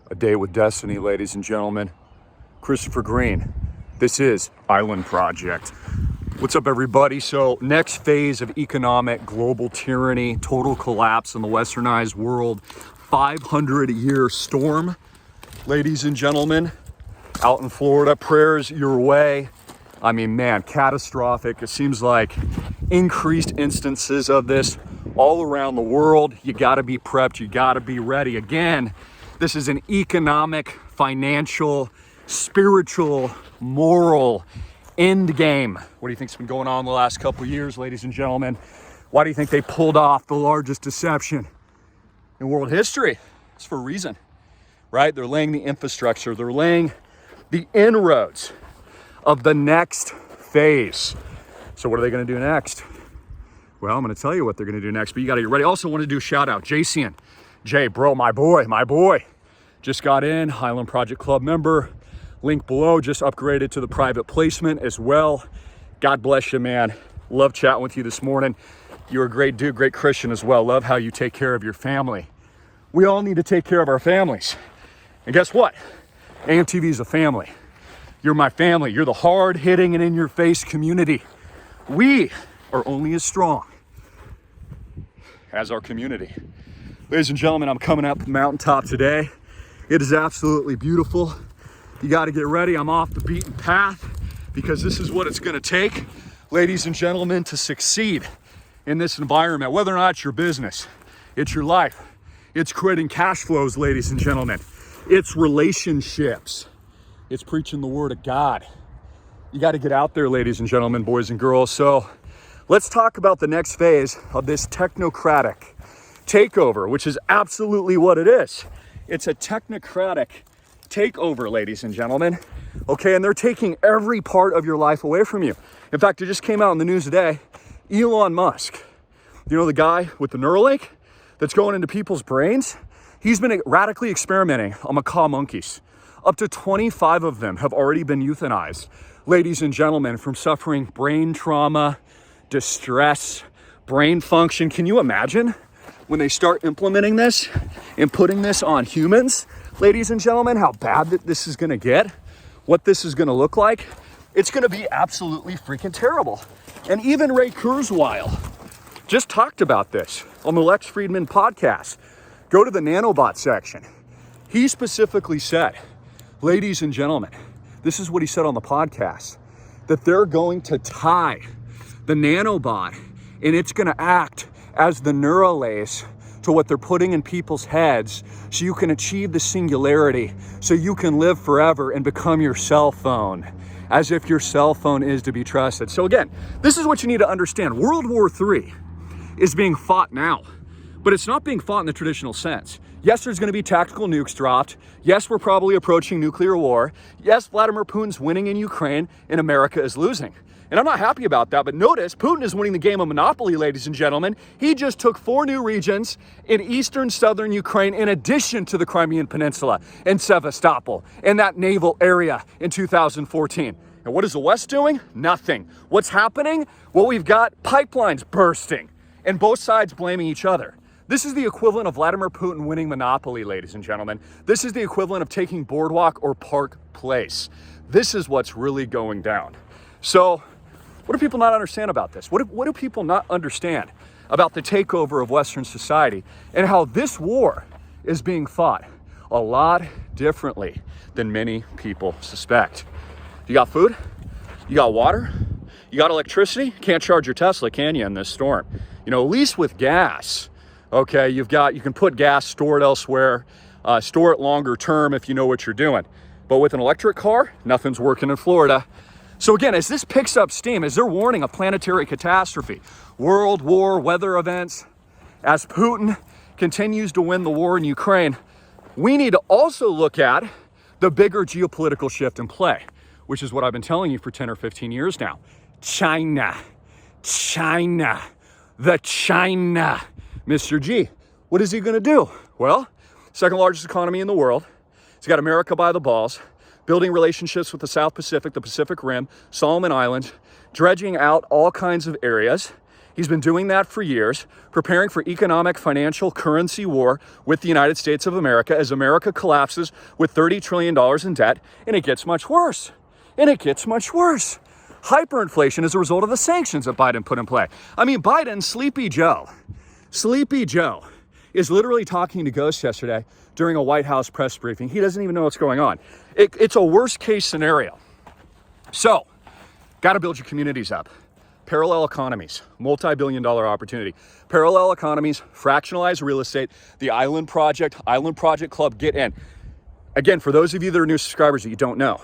A Day with Destiny, ladies and gentlemen. Christopher Greene. This is Island Project. What's up, everybody? So, next phase of economic global tyranny, total collapse in the westernized world, 500-year storm, ladies and gentlemen, out in Florida. Prayers your way. I mean, man, catastrophic. It seems like increased instances of this all around the world. You got to be prepped. You got to be ready. Again, this is an economic, financial, spiritual, moral end game. What do you think's been going on the last couple of years, ladies and gentlemen? Why do you think they pulled off the largest deception in world history? It's for a reason, right? They're laying the infrastructure. They're laying the inroads of the next phase. So what are they going to do next? Well, I'm going to tell you what they're going to do next, but you got to get ready. Also want to do a shout out. Jason, Jay, bro, my boy, just got in, Highland Project Club member. Link below, just upgraded to the private placement as well. God bless you, man. Love chatting with you this morning. You're a great dude, great Christian as well. Love how you take care of your family. We all need to take care of our families. And guess what? AMTV is a family. You're my family. You're the hard-hitting and in-your-face community. We are only as strong as our community. Ladies and gentlemen, I'm coming up the mountaintop today. It is absolutely beautiful. You got to get ready. I'm off the beaten path because this is what it's going to take, ladies and gentlemen, to succeed in this environment. Whether or not it's your business, it's your life, it's creating cash flows, ladies and gentlemen. It's relationships. It's preaching the word of God. You got to get out there, ladies and gentlemen, boys and girls. So let's talk about the next phase of this technocratic takeover, which is absolutely what it is. It's a technocratic takeover, ladies and gentlemen. Okay, and they're taking every part of your life away from you. In fact, it just came out in the news today. Elon Musk, you know, the guy with the Neuralink that's going into people's brains? He's been radically experimenting on macaque monkeys. Up to 25 of them have already been euthanized, ladies and gentlemen, from suffering brain trauma, distress, brain function. Can you imagine when they start implementing this and putting this on humans, ladies and gentlemen, how bad that this is going to get, what this is going to look like? It's going to be absolutely freaking terrible. And even Ray Kurzweil just talked about this on the Lex Friedman podcast. Go to the nanobot section. He specifically said, ladies and gentlemen, this is what he said on the podcast, that they're going to tie the nanobot and it's going to act as the neuralace to what they're putting in people's heads so you can achieve the singularity, so you can live forever and become your cell phone, as if your cell phone is to be trusted. So again, this is what you need to understand. World War III is being fought now, but it's not being fought in the traditional sense. Yes, there's going to be tactical nukes dropped. Yes, we're probably approaching nuclear war. Yes, Vladimir Putin's winning in Ukraine and America is losing. And I'm not happy about that, but notice Putin is winning the game of Monopoly, ladies and gentlemen. He just took 4 new regions in eastern, southern Ukraine, in addition to the Crimean Peninsula and Sevastopol and that naval area in 2014. And what is the West doing? Nothing. What's happening? Well, we've got pipelines bursting and both sides blaming each other. This is the equivalent of Vladimir Putin winning Monopoly, ladies and gentlemen. This is the equivalent of taking Boardwalk or Park Place. This is what's really going down. So, what do people not understand about this? What do people not understand about the takeover of Western society and how this war is being fought a lot differently than many people suspect? You got food? You got water? You got electricity? Can't charge your Tesla, can you, in this storm? You know, at least with gas, okay, you can put gas, store it elsewhere, store it longer term if you know what you're doing. But with an electric car, nothing's working in Florida. So again, as this picks up steam, as they're warning a planetary catastrophe, world war, weather events, as Putin continues to win the war in Ukraine, we need to also look at the bigger geopolitical shift in play, which is what I've been telling you for 10 or 15 years now. China, the China. Mr. G, what is he going to do? Well, second largest economy in the world. He's got America by the balls, building relationships with the South Pacific, the Pacific Rim, Solomon Islands, dredging out all kinds of areas. He's been doing that for years, preparing for economic, financial, currency war with the United States of America as America collapses with $30 trillion in debt, and it gets much worse. And it gets much worse. Hyperinflation as a result of the sanctions that Biden put in play. I mean, Biden, Sleepy Joe is literally talking to ghosts yesterday during a White House press briefing. He doesn't even know what's going on. It's a worst case scenario. So, got to build your communities up. Parallel economies, multi-billion-dollar opportunity. Parallel economies, fractionalized real estate, the Island Project Club, get in. Again, for those of you that are new subscribers that you don't know,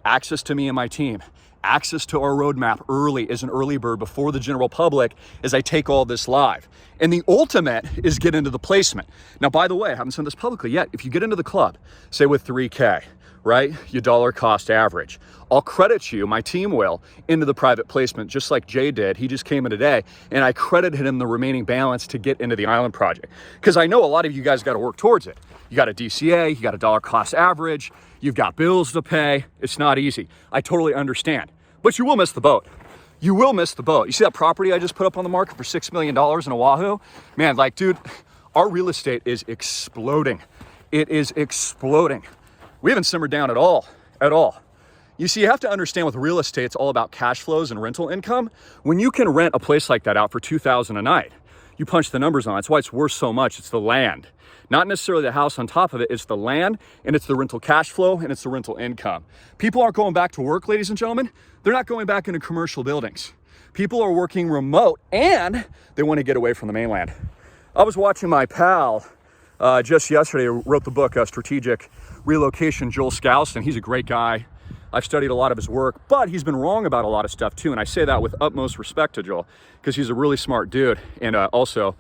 access to me and my team, access to our roadmap early as an early bird before the general public as I take all this live. And the ultimate is get into the placement. Now, by the way, I haven't said this publicly yet. If you get into the club, say with 3K, right, your dollar cost average, I'll credit you, my team will, into the private placement, just like Jay did. He just came in today, and I credited him the remaining balance to get into the Island Project. Because I know a lot of you guys got to work towards it. You got a DCA, you got a dollar cost average, you've got bills to pay. It's not easy. I totally understand. But you will miss the boat. You will miss the boat. You see that property I just put up on the market for $6 million in Oahu? Man, like, dude, our real estate is exploding. It is exploding. We haven't simmered down at all. You see, you have to understand with real estate, it's all about cash flows and rental income. When you can rent a place like that out for $2,000 a night, you punch the numbers on it. That's why it's worth so much. It's the land. Not necessarily the house on top of it. It's the land, and it's the rental cash flow, and it's the rental income. People aren't going back to work, ladies and gentlemen. They're not going back into commercial buildings. People are working remote, and they want to get away from the mainland. I was watching my pal just yesterday, wrote the book, Strategic Relocation, Joel Skousen. He's a great guy. I've studied a lot of his work, but he's been wrong about a lot of stuff too. And I say that with utmost respect to Joel, because he's a really smart dude and also,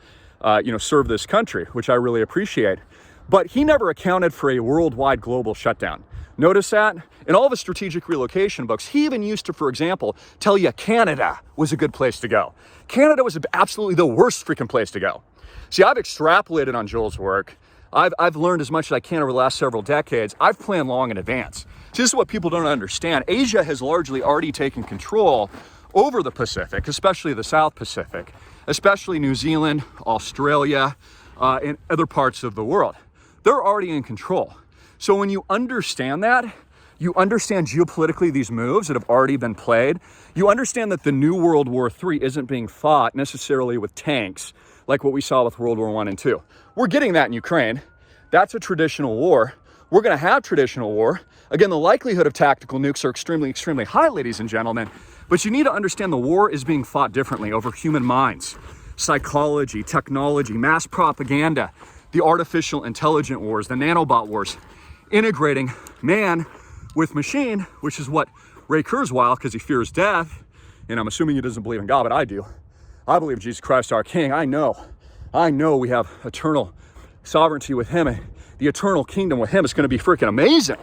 served this country, which I really appreciate. But he never accounted for a worldwide global shutdown. Notice that? In all of his strategic relocation books, he even used to, for example, tell you Canada was a good place to go. Canada was absolutely the worst freaking place to go. See, I've extrapolated on Joel's work. I've learned as much as I can over the last several decades. I've planned long in advance. See, this is what people don't understand. Asia has largely already taken control over the Pacific, especially the South Pacific, especially New Zealand, Australia, and other parts of the world. They're already in control. So when you understand that, you understand geopolitically these moves that have already been played. You understand that the new World War III isn't being fought necessarily with tanks like what we saw with World War I and II. We're getting that in Ukraine. That's a traditional war. We're going to have traditional war. Again, the likelihood of tactical nukes are extremely, extremely high, ladies and gentlemen. But you need to understand the war is being fought differently over human minds, psychology, technology, mass propaganda, the artificial intelligent wars, the nanobot wars, integrating man with machine, which is what Ray Kurzweil, because he fears death, and I'm assuming he doesn't believe in God, but I do. I believe Jesus Christ our King. I know we have eternal sovereignty with him, and the eternal kingdom with him is going to be freaking amazing.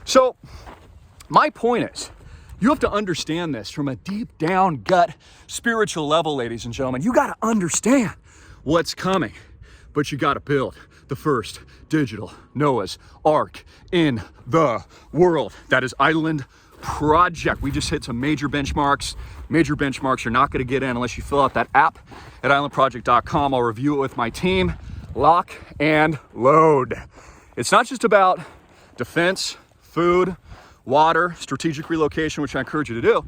So my point is, you have to understand this from a deep down gut spiritual level, ladies and gentlemen. You got to understand what's coming, but you got to build the first digital Noah's Ark in the world. That is Island Project. We just hit some major benchmarks. Major benchmarks you're not going to get in unless you fill out that app at islandproject.com. I'll review it with my team. Lock and load. It's not just about defense, food, water, strategic relocation, which I encourage you to do.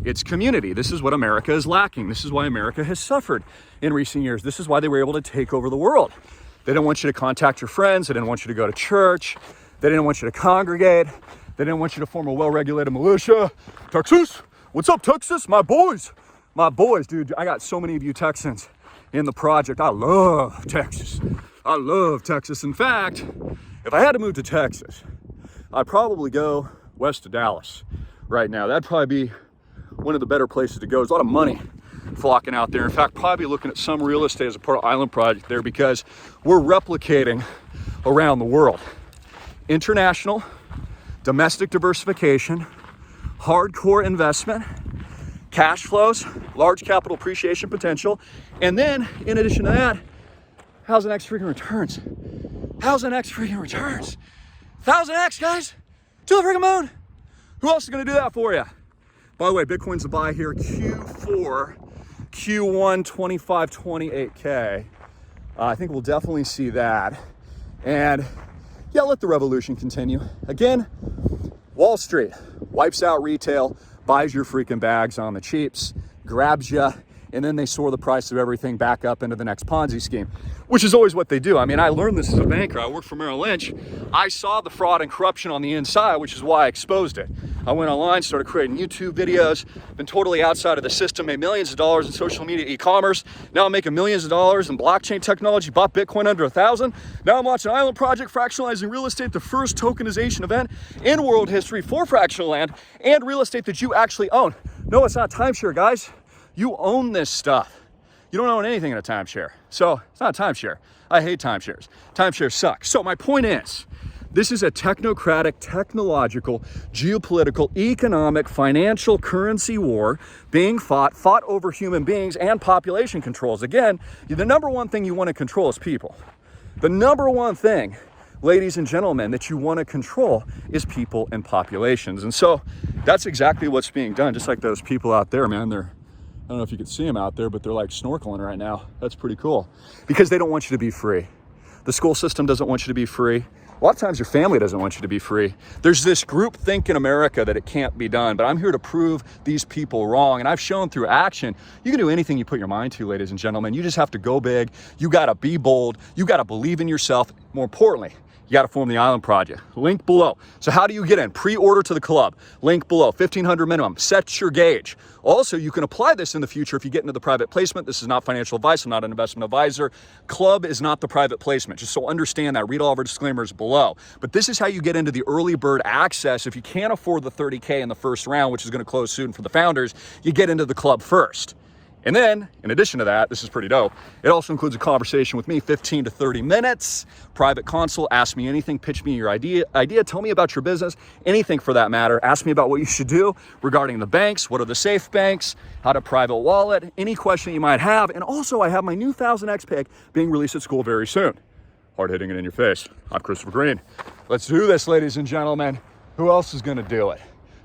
It's community. This is what America is lacking. This is why America has suffered in recent years. This is why they were able to take over the world. They didn't want you to contact your friends. They didn't want you to go to church. They didn't want you to congregate. They didn't want you to form a well-regulated militia. Texas, what's up, Texas? My boys, dude. I got so many of you Texans in the project. I love Texas. I love Texas. In fact, if I had to move to Texas, I'd probably go west of Dallas right now. That'd probably be one of the better places to go. There's a lot of money flocking out there. In fact, probably looking at some real estate as a part of Island Project there, because we're replicating around the world. International, domestic diversification, hardcore investment, cash flows, large capital appreciation potential, and then in addition to that, how's the next freaking returns? How's the next freaking returns? 1,000x, guys, to the freaking moon. Who else is gonna do that for you? By the way, Bitcoin's a buy here. Q4 Q1 2528K. I think we'll definitely see that. And yeah, let the revolution continue. Again, Wall Street wipes out retail, buys your freaking bags on the cheaps, grabs you, and then they soar the price of everything back up into the next Ponzi scheme, which is always what they do. I mean, I learned this as a banker. I worked for Merrill Lynch. I saw the fraud and corruption on the inside, which is why I exposed it. I went online, started creating YouTube videos, been totally outside of the system, made millions of dollars in social media e-commerce. Now I'm making millions of dollars in blockchain technology, bought Bitcoin under 1,000. Now I'm launching Island Project, fractionalizing real estate, the first tokenization event in world history for fractional land and real estate that you actually own. No, it's not timeshare, guys. You own this stuff. You don't own anything in a timeshare. So it's not a timeshare. I hate timeshares. Timeshares suck. So my point is, this is a technocratic, technological, geopolitical, economic, financial, currency war being fought over human beings and population controls. Again, the number one thing you want to control is people. The number one thing, ladies and gentlemen, that you want to control is people and populations. And so that's exactly what's being done. Just like those people out there, man, I don't know if you can see them out there, but they're like snorkeling right now. That's pretty cool because they don't want you to be free. The school system doesn't want you to be free. A lot of times your family doesn't want you to be free. There's this group think in America that it can't be done, but I'm here to prove these people wrong. And I've shown through action, you can do anything you put your mind to, ladies and gentlemen. You just have to go big. You got to be bold. You got to believe in yourself. More importantly, you got to form the Island Project. Link below. So how do you get in? Pre-order to the club. Link below. 1,500 minimum. Set your gauge. Also, you can apply this in the future if you get into the private placement. This is not financial advice. I'm not an investment advisor. Club is not the private placement. Just so understand that. Read all of our disclaimers below. But this is how you get into the early bird access. If you can't afford the 30K in the first round, which is going to close soon for the founders, you get into the club first. And then, in addition to that, this is pretty dope, it also includes a conversation with me, 15 to 30 minutes, private consult, ask me anything, pitch me your idea, tell me about your business, anything for that matter. Ask me about what you should do regarding the banks, what are the safe banks, how to private wallet, any question you might have. And also, I have my new 1000X pick being released at school very soon. Hard hitting it in your face. I'm Christopher Greene. Let's do this, ladies and gentlemen. Who else is gonna do it?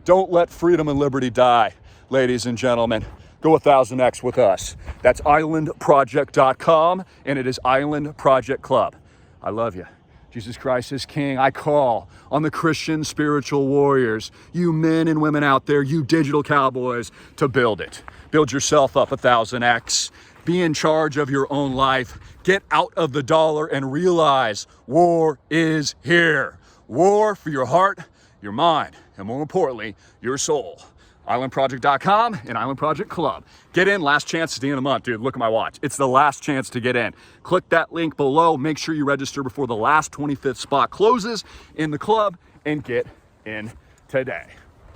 Don't let freedom and liberty die, ladies and gentlemen. Go 1000X with us. That's islandproject.com, and it is Island Project Club. I love you. Jesus Christ is King. I call on the Christian spiritual warriors, you men and women out there, you digital cowboys, to build it. Build yourself up 1000X. Be in charge of your own life. Get out of the dollar and realize war is here. War for your heart, your mind, and more importantly, your soul. islandproject.com and Island Project Club. Get in, last chance at the end of the month, dude. Look at my watch. It's the last chance to get in. Click that link below. Make sure you register before the last 25th spot closes in the club and get in today.